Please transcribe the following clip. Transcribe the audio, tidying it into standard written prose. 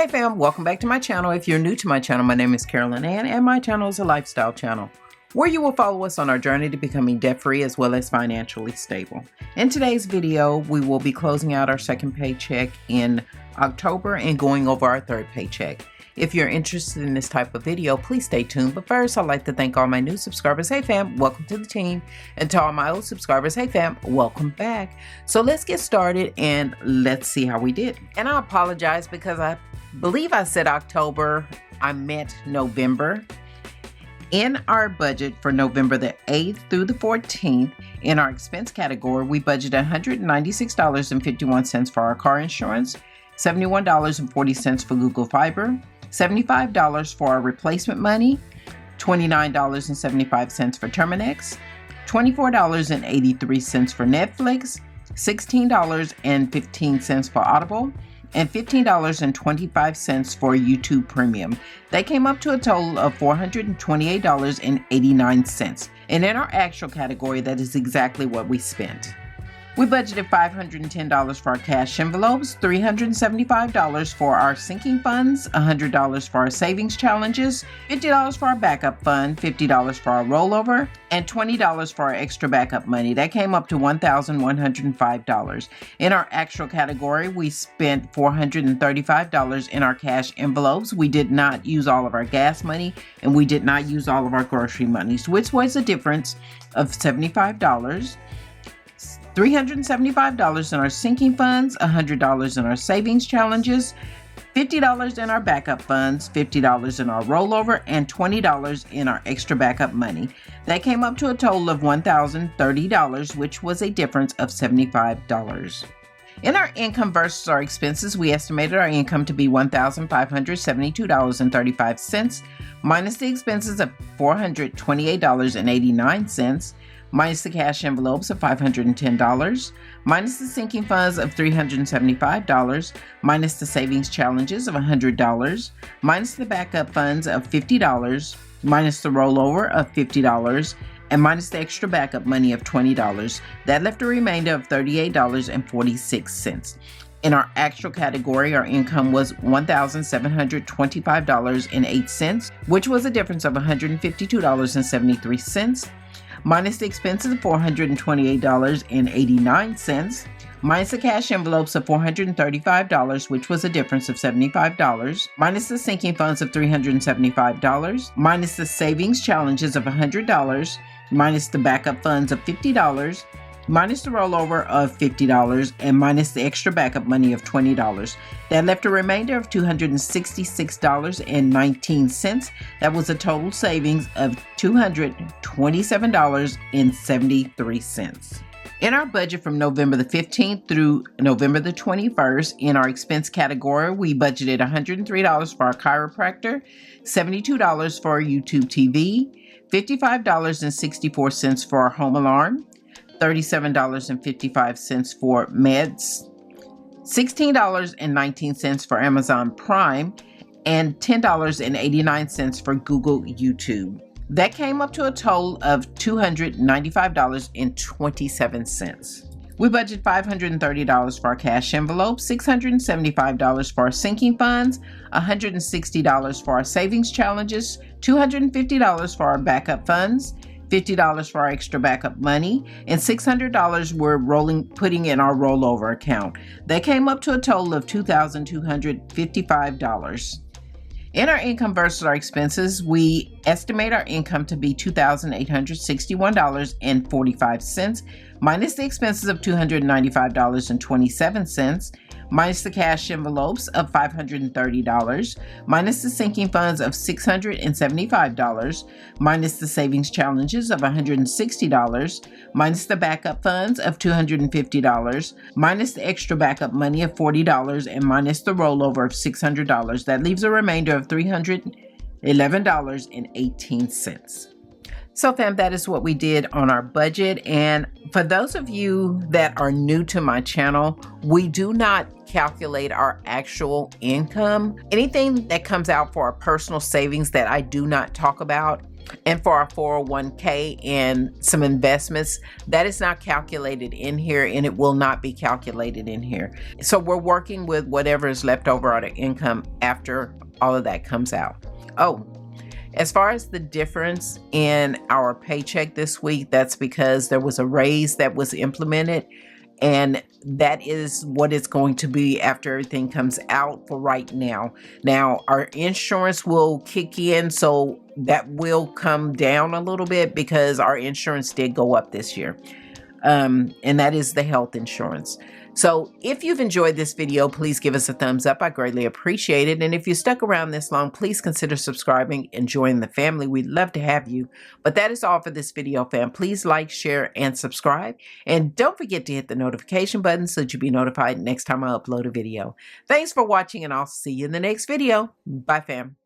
Hey fam, welcome back to my channel. If you're new to my channel, my name is Carolyn Ann and my channel is a lifestyle channel where you will follow us on our journey to becoming debt-free as well as financially stable. In today's video, we will be closing out our second paycheck in October and going over our third paycheck. If you're interested in this type of video, please stay tuned. But first, I'd like to thank all my new subscribers. Hey fam, welcome to the team. And to all my old subscribers, hey fam, welcome back. So let's get started and let's see how we did. And I apologize because I believe I said October, I meant November. In our budget for November the 8th through the 14th, in our expense category, we budgeted $196.51 for our car insurance, $71.40 for Google Fiber, $75 for our replacement money, $29.75 for Terminex, $24.83 for Netflix, $16.15 for Audible, and $15.25 for YouTube Premium. That came up to a total of $428.89. And in our actual category, that is exactly what we spent. We budgeted $510 for our cash envelopes, $375 for our sinking funds, $100 for our savings challenges, $50 for our backup fund, $50 for our rollover, and $20 for our extra backup money. That came up to $1,105. In our actual category, we spent $435 in our cash envelopes. We did not use all of our gas money, and we did not use all of our grocery monies, which was a difference of $75. $375 in our sinking funds, $100 in our savings challenges, $50 in our backup funds, $50 in our rollover, and $20 in our extra backup money. That came up to a total of $1,030, which was a difference of $75. In our income versus our expenses, we estimated our income to be $1,572.35, minus the expenses of $428.89, minus the cash envelopes of $510, minus the sinking funds of $375, minus the savings challenges of $100, minus the backup funds of $50, minus the rollover of $50, and minus the extra backup money of $20. That left a remainder of $38.46. In our actual category, our income was $1,725.08, which was a difference of $152.73. Minus the expenses of $428.89, minus the cash envelopes of $435, which was a difference of $75, minus the sinking funds of $375, minus the savings challenges of $100, minus the backup funds of $50, minus the rollover of $50, and minus the extra backup money of $20. That left a remainder of $266.19. That was a total savings of $227.73. In our budget from November the 15th through November the 21st, in our expense category, we budgeted $103 for our chiropractor, $72 for our YouTube TV, $55.64 for our home alarm, $37.55 for meds, $16.19 for Amazon Prime, and $10.89 for Google YouTube. That came up to a total of $295.27. We budgeted $530 for our cash envelope, $675 for our sinking funds, $160 for our savings challenges, $250 for our backup funds, $50 for our extra backup money, and $600 we're putting in our rollover account. That came up to a total of $2,255. In our income versus our expenses, we estimate our income to be $2,861.45, minus the expenses of $295.27, minus the cash envelopes of $530, minus the sinking funds of $675, minus the savings challenges of $160, minus the backup funds of $250, minus the extra backup money of $40, and minus the rollover of $600. That leaves a remainder of $311.18. So fam, that is what we did on our budget. And for those of you that are new to my channel, we do not calculate our actual income. Anything that comes out for our personal savings that I do not talk about And for our 401k and some investments, that is not calculated in here, and it will not be calculated in here. So we're working with whatever is left over out of income after all of that comes out. Oh, as far as the difference in our paycheck this week, that's because there was a raise that was implemented, and that is what it's going to be after everything comes out for right now. Now, our insurance will kick in, so that will come down a little bit because our insurance did go up this year. And that is the health insurance. So if you've enjoyed this video, please give us a thumbs up. I greatly appreciate it. And if you stuck around this long, please consider subscribing and joining the family. We'd love to have you. But that is all for this video, fam. Please like, share, and subscribe. And don't forget to hit the notification button so that you'll be notified next time I upload a video. Thanks for watching, and I'll see you in the next video. Bye, fam.